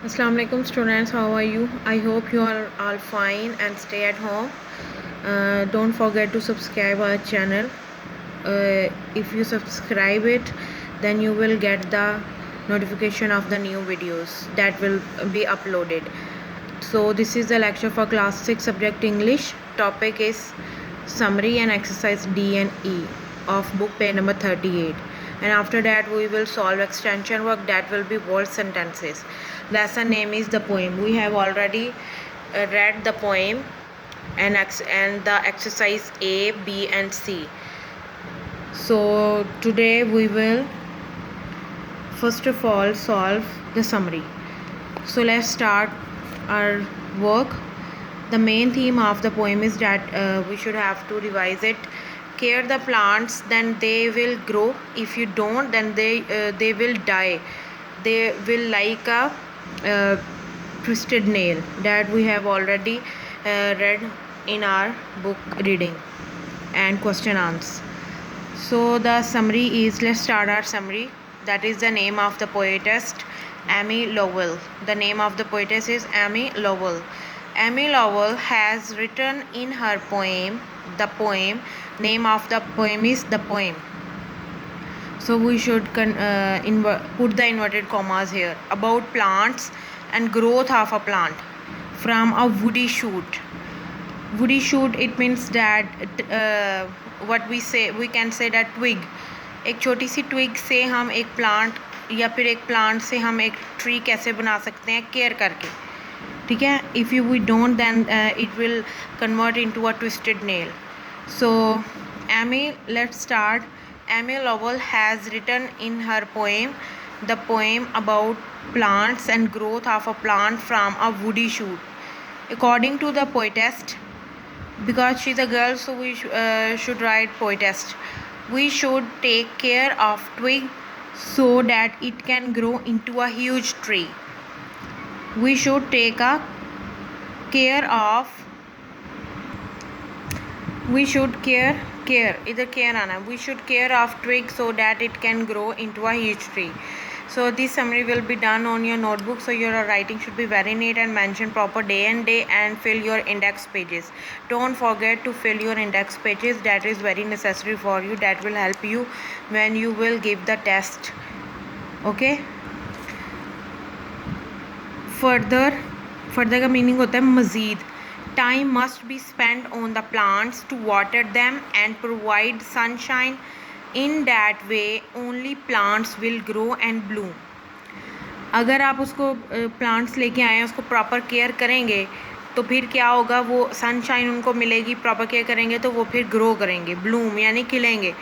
Assalamu alaikum students, how are you? I hope you are all fine and stay at home. Don't forget to subscribe our channel. If you subscribe it, then you will get the notification of the new videos that will be uploaded. So this is the lecture for class 6 subject English. Topic is summary and exercise D and E of book page number 38, and after that we will solve extension work that will be word sentences. Lesson name is the poem. We have already read the poem and the exercise A, B and C. So today we will first of all solve the summary. So let's start our work. The main theme of the poem is that we should have to revise it. Care the plants, then they will grow. If you don't, then they will die. They will like a twisted nail, that we have already read in our book reading and question answer. So the summary is, let's start our summary. That is the name of the poetess, Amy Lowell. The name of the poetess is Amy Lowell. Amy Lowell has written in her poem, the poem, name of the poem is the poem. So we should put the inverted commas here. About plants and growth of a plant from a woody shoot. Woody shoot, it means that what we can say that twig. एक छोटी सी twig से हम एक plant या फिर एक plant से हम एक tree कैसे बना सकते हैं, care करके, ठीक है. If we don't, then it will convert into a twisted nail. So Amy, let's start. Amy Lowell has written in her poem, the poem, about plants and growth of a plant from a woody shoot. According to the poetess, because she's a girl, so we should write poetess. We should take care of twig so that it can grow into a huge tree. We should take a care of, we should care इधर care आना है. We should care of twig so that it can grow into a huge tree. So this summary will be done on your notebook, so your writing should be very neat and mention proper day and day and fill your index pages. Don't forget to fill your index pages. That is very necessary for you. That will help you when you will give the test. Okay. Further का meaning होता है मज़ीद. Time must be spent on the plants to water them and provide sunshine. In that way only plants will grow and bloom. अगर आप उसको plants लेके आए हैं, उसको प्रॉपर केयर करेंगे, तो फिर क्या होगा, वो सनशाइन उनको मिलेगी. प्रॉपर केयर करेंगे तो वो फिर ग्रो करेंगे, ब्लूम यानी खिलेंगे.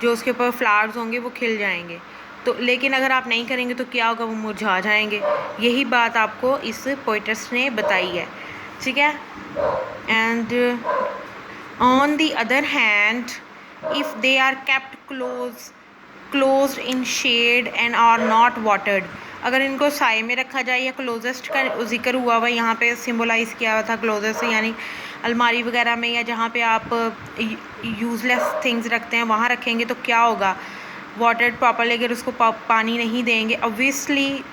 जो उसके ऊपर फ्लावर्स होंगे वो खिल जाएंगे. तो लेकिन अगर आप नहीं करेंगे तो क्या होगा, वो मुरझा जाएंगे. यही बात आपको इस पोएट्स ने बताई है, ठीक है. And on the other hand, if they are kept closed in shade and are not watered, अगर इनको साए में रखा जाए, या क्लोजेस्ट का जिक्र हुआ हुआ यहाँ पे सिम्बोलाइज़ किया हुआ था क्लोजेस्ट, यानी अलमारी वगैरह में या जहाँ पे आप यूज़लेस थिंग्स रखते हैं वहाँ रखेंगे तो क्या होगा, वाटर्ड प्रॉपरली अगर उसको पानी नहीं देंगे, ऑब्वियसली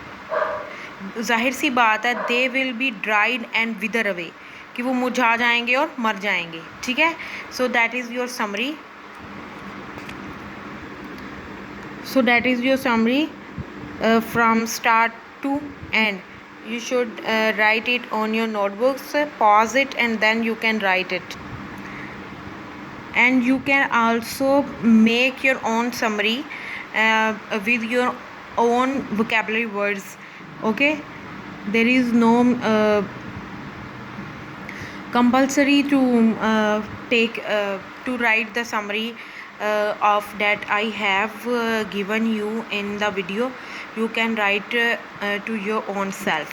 जाहिर सी बात है, they will be dried and विदर away, कि वो मुरझा जाएंगे और मर जाएंगे, ठीक है. So that is your summary. So that is your summary from start to end. You should write it on your notebooks, pause it and then you can write it. And you can also make your own summary with your own vocabulary words. Okay, there is no compulsory to to write the summary of that I have given you in the video. You can write to your own self.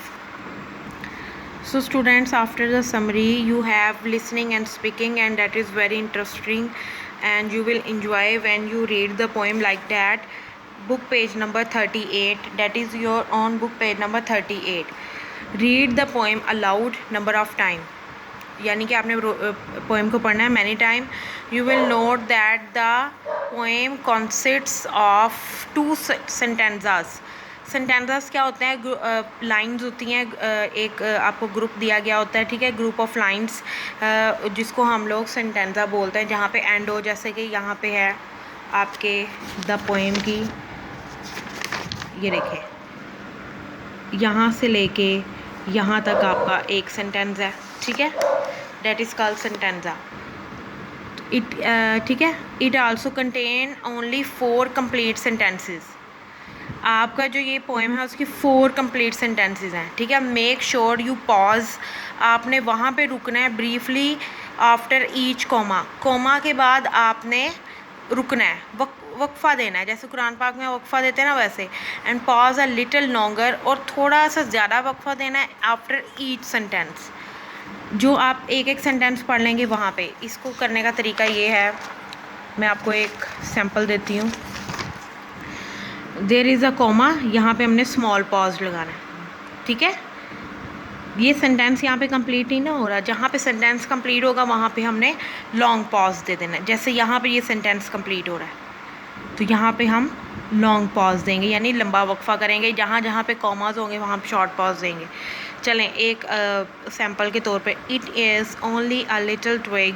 So students, after the summary you have listening and speaking, and that is very interesting and you will enjoy when you read the poem like that. Book page number 38, that is your own book page number 38. Read the poem aloud number of time, यानी कि आपने poem को पढ़ना है many time. You will note that the poem consists of 2 sentences. Sentences क्या होते हैं, lines होती हैं, एक आपको ग्रुप दिया गया होता है, ठीक है, ग्रुप ऑफ लाइंस, जिसको हम लोग सेंटेंसा बोलते हैं, जहाँ पे एंड हो, जैसे कि यहाँ पे है आपके द पोएम की, ये देखें, यहाँ से लेके यहाँ तक आपका एक सेंटेंस है, ठीक है, डेट इज़ कॉल्ड सेंटेंसा। इट ठीक है, it also contain only 4 complete sentences. आपका जो ये पोएम है उसकी 4 कंप्लीट सेंटेंसेस हैं, ठीक है। मेक श्योर यू पॉज, आपने वहाँ पे रुकना है ब्रीफली आफ्टर ईच कोमा के बाद आपने रुकना है, वक्फा देना है, जैसे कुरान पाक में वक्फा देते हैं ना वैसे। And pause a little longer, और थोड़ा सा ज़्यादा वक्फा देना है आफ्टर ईच सेंटेंस। जो आप एक एक सेंटेंस पढ़ लेंगे वहाँ पे। इसको करने का तरीका ये है, मैं आपको एक सैम्पल देती हूँ। देयर इज़ अ कॉमा, यहाँ पे हमने स्मॉल पॉज लगाना है, ठीक है। ये सेंटेंस यहाँ पे कंप्लीट नहीं ना हो रहा, जहाँ पे सेंटेंस कंप्लीट होगा वहाँ पे हमने लॉन्ग पॉज दे देना है। जैसे यहाँ पे ये सेंटेंस कंप्लीट हो रहा है तो यहाँ पे हम लॉन्ग पॉज देंगे, यानी लंबा वक्फा करेंगे। जहाँ जहाँ पे कॉमाज होंगे वहाँ पे शॉर्ट पॉज देंगे। चलें एक सैम्पल के तौर पे, it is only a little twig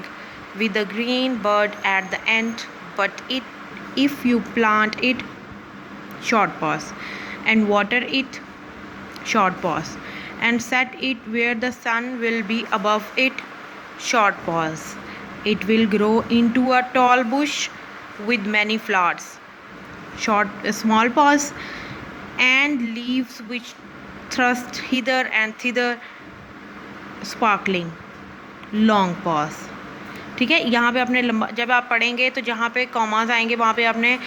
with a green bird at the end, but it if you plant it, short pause, and water it, short pause, and set it where the sun will be above it, short pause, it will grow into a tall bush with many flowers, small pause, and leaves which thrust hither and thither, sparkling, long pause। ठीक है, यहाँ पे आपने लंबा, जब आप पढ़ेंगे तो जहाँ पे कॉमास आएंगे वहाँ पे आपने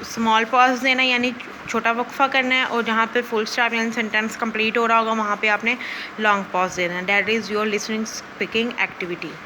स्मॉल पॉज देना है, यानी छोटा वक्फा करना है, और जहाँ पे फुल स्टॉप यानी सेंटेंस कंप्लीट हो रहा होगा वहाँ पे आपने लॉन्ग पॉज देना है। That is your listening speaking activity.